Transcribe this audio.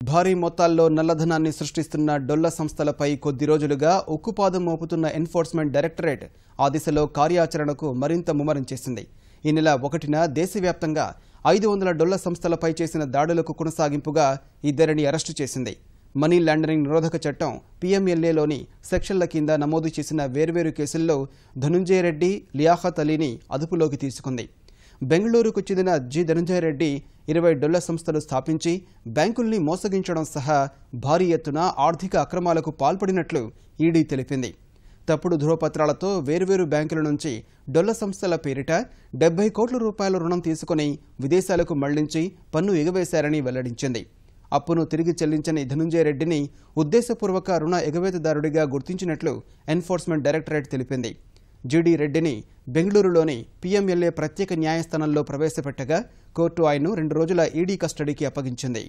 భారీ మొత్తాల్లో నల్లధనాన్ని సృష్టిస్తున్న డొల్ల సంస్థలపై కొద్ది రోజులుగా ఉక్కుపాదం మోపుతున్న ఎన్ఫోర్స్మెంట్ డైరెక్టరేట్ ఆ దిశలో కార్యాచరణకు మరింత ముమ్మరం చేసింది. ఈ నెల 1న దేశవ్యాప్తంగా 500 డొల్ల సంస్థలపై చేసిన దాడులకు కొనసాగింపుగా ఇద్దరిని అరెస్టు చేసింది. మనీ లాండరింగ్ నిరోధక చట్టం PMLAలోని సెక్షన్ల కింద నమోదు చేసిన వేర్వేరు కేసుల్లో ధనుంజయ రెడ్డి, లియాఖత్ అలీని అదుపులోకి తీసుకుంది. బెంగళూరుకు చెందిన ధనుంజయ రెడ్డి 20 డొల్ల సంస్థలు స్థాపించి బ్యాంకుల్ని మోసగించడం సహా భారీ ఎత్తున ఆర్థిక అక్రమాలకు పాల్పడినట్లు ఈడీ తెలిపింది. తప్పుడు ధృవపత్రాలతో వేర్వేరు బ్యాంకుల నుంచి డొల్ల సంస్థల పేరిట 70 కోట్ల రూపాయల రుణం తీసుకుని విదేశాలకు మళ్లించి పన్ను ఎగవేశారని వెల్లడించింది. అప్పును తిరిగి చెల్లించని ధనుంజయ రెడ్డిని ఉద్దేశపూర్వక రుణ ఎగవేతదారుడిగా గుర్తించినట్లు ఎన్ఫోర్స్మెంట్ డైరెక్టరేట్ తెలిపింది. జీడీ రెడ్డిని బెంగళూరులోని PMLA ప్రత్యేక న్యాయస్థానంలో ప్రవేశపెట్టగా కోర్టు ఆయన్ను 2 రోజుల ఈడీ కస్టడీకి అప్పగించింది.